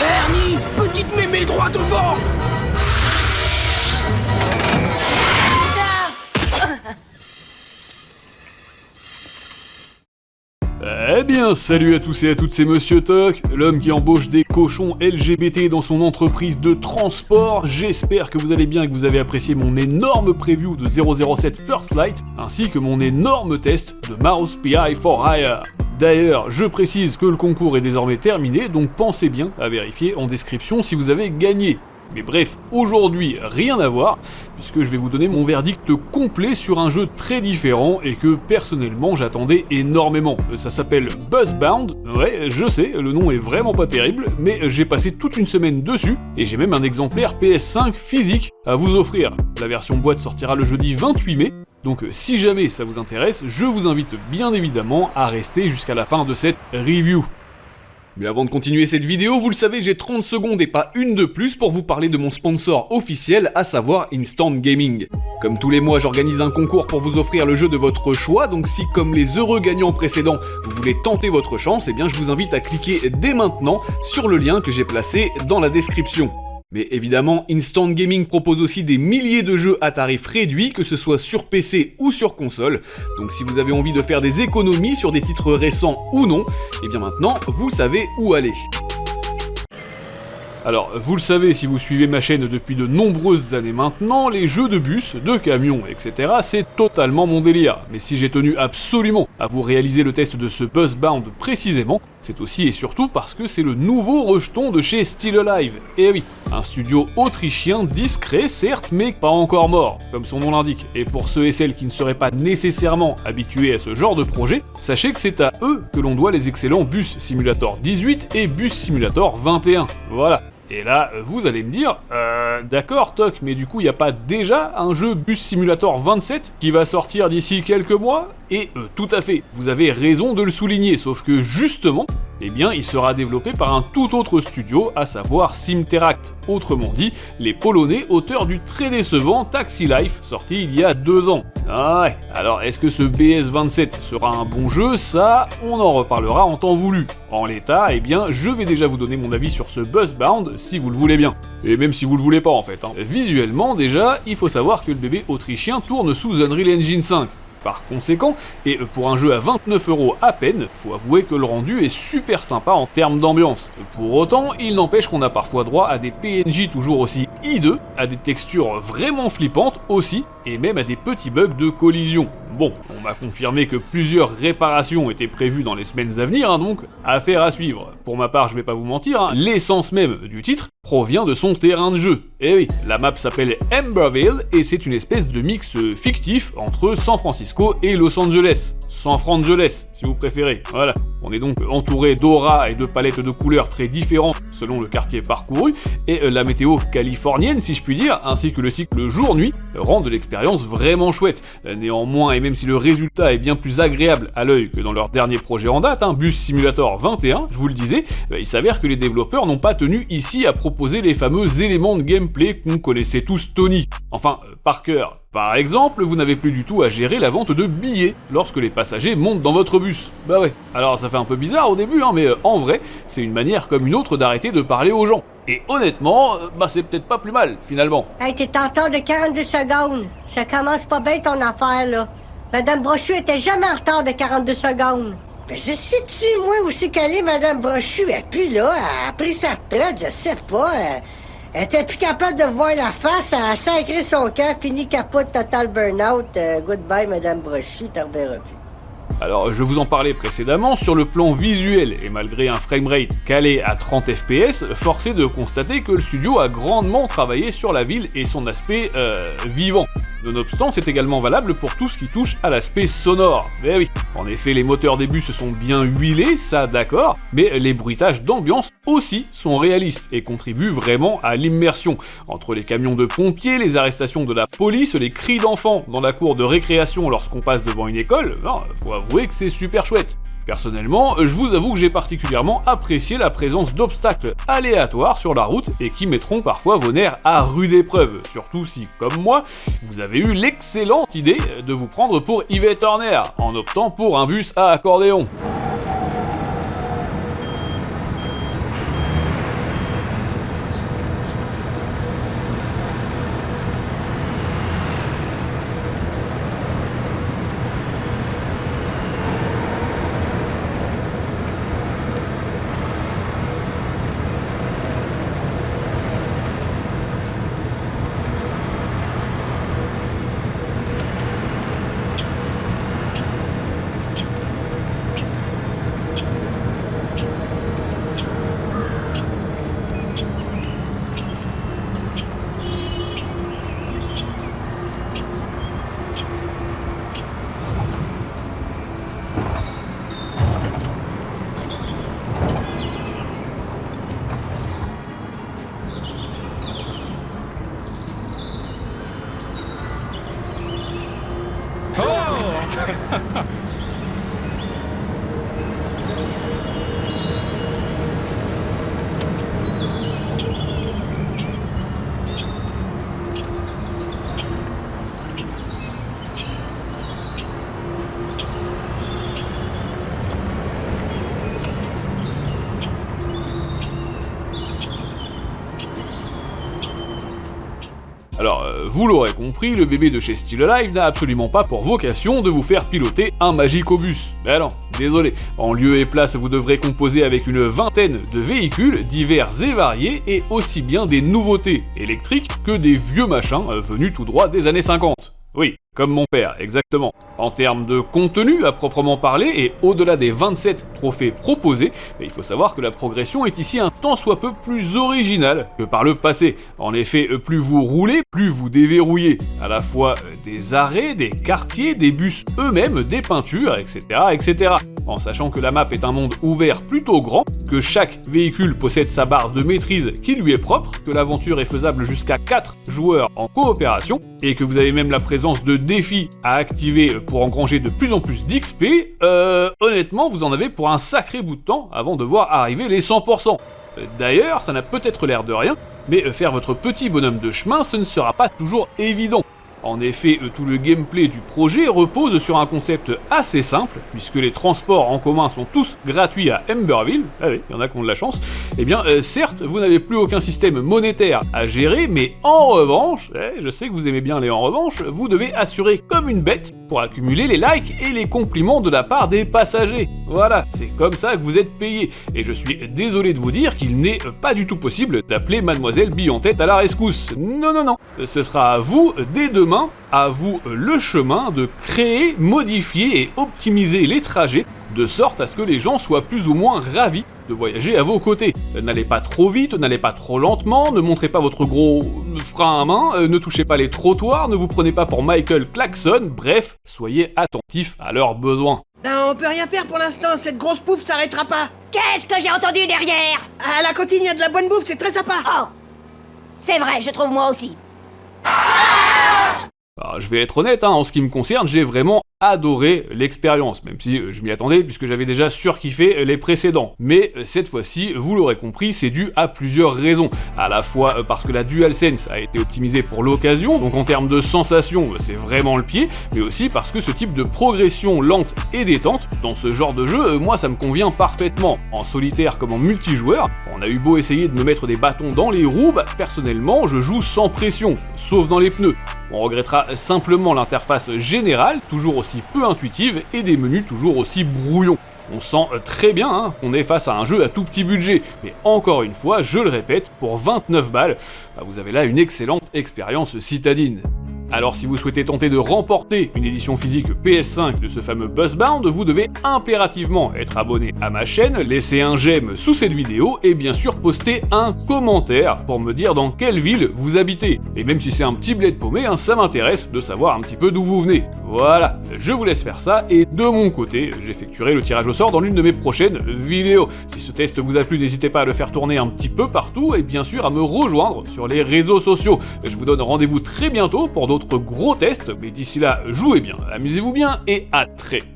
Ernie, petite mémé droite au vent. Eh bien, salut à tous et à toutes, c'est Monsieur Toc, l'homme qui embauche des cochons LGBT dans son entreprise de transport. J'espère que vous allez bien et que vous avez apprécié mon énorme preview de 007 First Light, ainsi que mon énorme test de Mouse PI for Hire. D'ailleurs, je précise que le concours est désormais terminé, donc pensez bien à vérifier en description si vous avez gagné. Mais bref, aujourd'hui, rien à voir, puisque je vais vous donner mon verdict complet sur un jeu très différent et que personnellement j'attendais énormément. Ça s'appelle Buzzbound, ouais, je sais, le nom est vraiment pas terrible, mais j'ai passé toute une semaine dessus, et j'ai même un exemplaire PS5 physique à vous offrir. La version boîte sortira le jeudi 28 mai, donc si jamais ça vous intéresse, je vous invite bien évidemment à rester jusqu'à la fin de cette review. Mais avant de continuer cette vidéo, vous le savez, j'ai 30 secondes et pas une de plus pour vous parler de mon sponsor officiel, à savoir Instant Gaming. Comme tous les mois, j'organise un concours pour vous offrir le jeu de votre choix, donc si comme les heureux gagnants précédents, vous voulez tenter votre chance, eh bien je vous invite à cliquer dès maintenant sur le lien que j'ai placé dans la description. Mais évidemment, Instant Gaming propose aussi des milliers de jeux à tarif réduit, que ce soit sur PC ou sur console. Donc si vous avez envie de faire des économies sur des titres récents ou non, et bien maintenant, vous savez où aller. Alors, vous le savez si vous suivez ma chaîne depuis de nombreuses années maintenant, les jeux de bus, de camions, etc. c'est totalement mon délire. Mais si j'ai tenu absolument à vous réaliser le test de ce Buzzbound précisément, c'est aussi et surtout parce que c'est le nouveau rejeton de chez Still Alive. Et oui, un studio autrichien discret certes, mais pas encore mort, comme son nom l'indique. Et pour ceux et celles qui ne seraient pas nécessairement habitués à ce genre de projet, sachez que c'est à eux que l'on doit les excellents Bus Simulator 18 et Bus Simulator 21. Voilà. Et là, vous allez me dire, d'accord Toc, mais du coup, il n'y a pas déjà un jeu Bus Simulator 27 qui va sortir d'ici quelques mois ? Et tout à fait, vous avez raison de le souligner, sauf que justement, eh bien, il sera développé par un tout autre studio, à savoir Simteract. Autrement dit, les Polonais auteurs du très décevant Taxi Life, sorti il y a 2 ans. Ah ouais, alors est-ce que ce BS27 sera un bon jeu ? Ça, on en reparlera en temps voulu. En l'état, eh bien, je vais déjà vous donner mon avis sur ce Buzzbound, si vous le voulez bien. Et même si vous le voulez pas en fait. Visuellement, déjà, il faut savoir que le bébé autrichien tourne sous Unreal Engine 5. Par conséquent, et pour un jeu à 29€ à peine, faut avouer que le rendu est super sympa en termes d'ambiance. Pour autant, il n'empêche qu'on a parfois droit à des PNJ toujours aussi hideux, à des textures vraiment flippantes aussi, et même à des petits bugs de collision. Bon, on m'a confirmé que plusieurs réparations étaient prévues dans les semaines à venir, donc affaire à suivre. Pour ma part, je vais pas vous mentir, l'essence même du titre provient de son terrain de jeu. Et oui, la map s'appelle Amberville et c'est une espèce de mix fictif entre San Francisco et Los Angeles. San Frangeles, si vous préférez. Voilà. On est donc entouré d'auras et de palettes de couleurs très différentes selon le quartier parcouru, et la météo californienne, si je puis dire, ainsi que le cycle jour-nuit, rendent l'expérience vraiment chouette. Néanmoins, et même si le résultat est bien plus agréable à l'œil que dans leur dernier projet en date, Bus Simulator 21, je vous le disais, il s'avère que les développeurs n'ont pas tenu ici à proposer les fameux éléments de gameplay qu'on connaissait tous Tony. Enfin, par cœur. Par exemple, vous n'avez plus du tout à gérer la vente de billets lorsque les passagers montent dans votre bus. Bah ouais, alors ça fait un peu bizarre au début, mais en vrai, c'est une manière comme une autre d'arrêter de parler aux gens. Et honnêtement, c'est peut-être pas plus mal, finalement. Hey, t'es en retard de 42 secondes. Ça commence pas bien ton affaire, là. Madame Brochu était jamais en retard de 42 secondes. Ben, je sais-tu, moi, où c'est qu'elle est, Madame Brochu? Et puis là, elle a pris sa retraite, je sais pas. Elle était plus capable de voir la face, elle a sacré son camp, fini capote, total burn-out. Goodbye, Madame Brochu, t'en reverras plus. Alors, je vous en parlais précédemment, sur le plan visuel, et malgré un framerate calé à 30 fps, force est de constater que le studio a grandement travaillé sur la ville et son aspect vivant. Nonobstant, c'est également valable pour tout ce qui touche à l'aspect sonore. Mais oui, en effet, les moteurs des bus sont bien huilés, ça d'accord, mais les bruitages d'ambiance aussi sont réalistes et contribuent vraiment à l'immersion. Entre les camions de pompiers, les arrestations de la police, les cris d'enfants dans la cour de récréation lorsqu'on passe devant une école, faut avouer que c'est super chouette. Personnellement, je vous avoue que j'ai particulièrement apprécié la présence d'obstacles aléatoires sur la route et qui mettront parfois vos nerfs à rude épreuve, surtout si, comme moi, vous avez eu l'excellente idée de vous prendre pour Yvette Horner en optant pour un bus à accordéon. Alors, vous l'aurez compris, le bébé de chez Still Alive n'a absolument pas pour vocation de vous faire piloter un Magicobus. Ben non, désolé. En lieu et place, vous devrez composer avec une vingtaine de véhicules divers et variés, et aussi bien des nouveautés électriques que des vieux machins venus tout droit des années 50. Oui, comme mon père, exactement. En termes de contenu à proprement parler, et au-delà des 27 trophées proposés, il faut savoir que la progression est ici un tant soit peu plus originale que par le passé. En effet, plus vous roulez, plus vous déverrouillez à la fois des arrêts, des quartiers, des bus eux-mêmes, des peintures, etc., etc. En sachant que la map est un monde ouvert plutôt grand, que chaque véhicule possède sa barre de maîtrise qui lui est propre, que l'aventure est faisable jusqu'à 4 joueurs en coopération, et que vous avez même la présence de défis à activer pour engranger de plus en plus d'XP, honnêtement, vous en avez pour un sacré bout de temps avant de voir arriver les 100%. D'ailleurs, ça n'a peut-être l'air de rien, mais faire votre petit bonhomme de chemin, ce ne sera pas toujours évident. En effet, tout le gameplay du projet repose sur un concept assez simple, puisque les transports en commun sont tous gratuits à Emberville, allez, il y en a qui ont de la chance, eh bien certes, vous n'avez plus aucun système monétaire à gérer, mais en revanche, je sais que vous aimez bien les en revanche, vous devez assurer comme une bête pour accumuler les likes et les compliments de la part des passagers. Voilà, c'est comme ça que vous êtes payé, et je suis désolé de vous dire qu'il n'est pas du tout possible d'appeler Mademoiselle Bille en tête à la rescousse. Non, non, non, ce sera à vous, dès demain, à vous le chemin de créer, modifier et optimiser les trajets de sorte à ce que les gens soient plus ou moins ravis de voyager à vos côtés. N'allez pas trop vite, n'allez pas trop lentement, ne montrez pas votre gros frein à main, ne touchez pas les trottoirs, ne vous prenez pas pour Michael Claxon, bref, soyez attentifs à leurs besoins. Non, on peut rien faire pour l'instant, cette grosse pouffe s'arrêtera pas. Qu'est-ce que j'ai entendu derrière? À la cantine, il y a de la bonne bouffe, c'est très sympa. Oh, c'est vrai, je trouve moi aussi. Alors, je vais être honnête, en ce qui me concerne, j'ai vraiment adoré l'expérience, même si je m'y attendais puisque j'avais déjà surkiffé les précédents. Mais cette fois-ci, vous l'aurez compris, c'est dû à plusieurs raisons. À la fois parce que la DualSense a été optimisée pour l'occasion, donc en termes de sensations, c'est vraiment le pied, mais aussi parce que ce type de progression lente et détente, dans ce genre de jeu, moi ça me convient parfaitement. En solitaire comme en multijoueur, on a eu beau essayer de me mettre des bâtons dans les roues, personnellement je joue sans pression, sauf dans les pneus. On regrettera simplement l'interface générale, toujours aussi peu intuitive, et des menus toujours aussi brouillons. On sent très bien qu'on est face à un jeu à tout petit budget, mais encore une fois, je le répète, pour 29 balles, vous avez là une excellente expérience citadine. Alors si vous souhaitez tenter de remporter une édition physique PS5 de ce fameux Buzzbound, vous devez impérativement être abonné à ma chaîne, laisser un j'aime sous cette vidéo et bien sûr poster un commentaire pour me dire dans quelle ville vous habitez. Et même si c'est un petit bled paumé, ça m'intéresse de savoir un petit peu d'où vous venez. Voilà, je vous laisse faire ça et de mon côté, j'effectuerai le tirage au sort dans l'une de mes prochaines vidéos. Si ce test vous a plu, n'hésitez pas à le faire tourner un petit peu partout et bien sûr à me rejoindre sur les réseaux sociaux. Je vous donne rendez-vous très bientôt pour d'autres gros tests, mais d'ici là, jouez bien, amusez-vous bien et à très vite.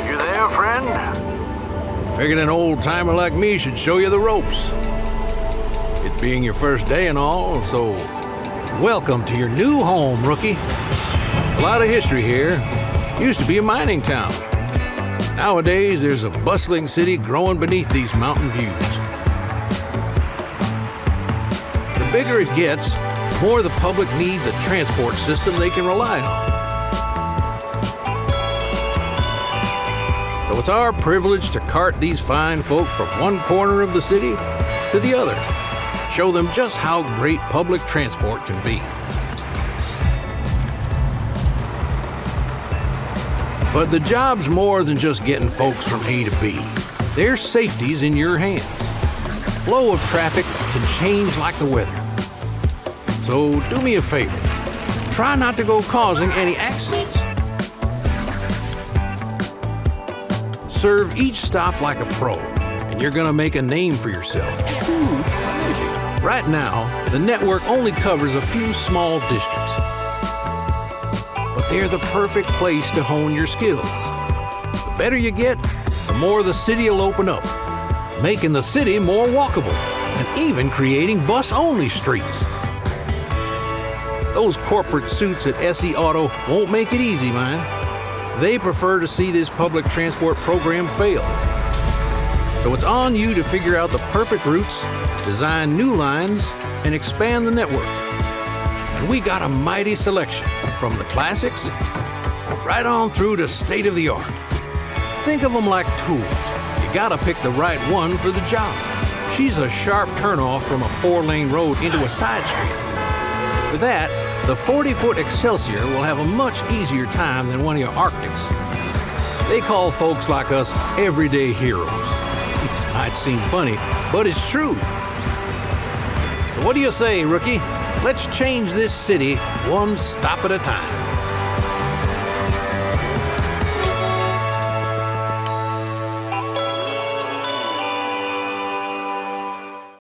You there, friend? Figured an old-timer like me should show you the ropes. It being your first day and all, so welcome to your new home, rookie. A lot of history here. Used to be a mining town. Nowadays, there's a bustling city growing beneath these mountain views. The bigger it gets, the more the public needs a transport system they can rely on. So it's our privilege to cart these fine folk from one corner of the city to the other, show them just how great public transport can be. But the job's more than just getting folks from A to B. Their safety's in your hands. The flow of traffic can change like the weather. So do me a favor. Try not to go causing any accidents. Serve each stop like a pro, and you're gonna make a name for yourself. Right now, the network only covers a few small districts. But they're the perfect place to hone your skills. The better you get, the more the city will open up, making the city more walkable, and even creating bus-only streets. Those corporate suits at SE Auto won't make it easy, man. They prefer to see this public transport program fail. So it's on you to figure out the perfect routes, design new lines, and expand the network. And we got a mighty selection, from the classics right on through to state-of-the-art. Think of them like tools. You gotta pick the right one for the job. She's a sharp turnoff from a 4-lane road into a side street. With that, the 40-foot Excelsior will have a much easier time than one of your Arctics. They call folks like us everyday heroes. Might seem funny, but it's true. So what do you say, rookie? Let's change this city one stop at a time.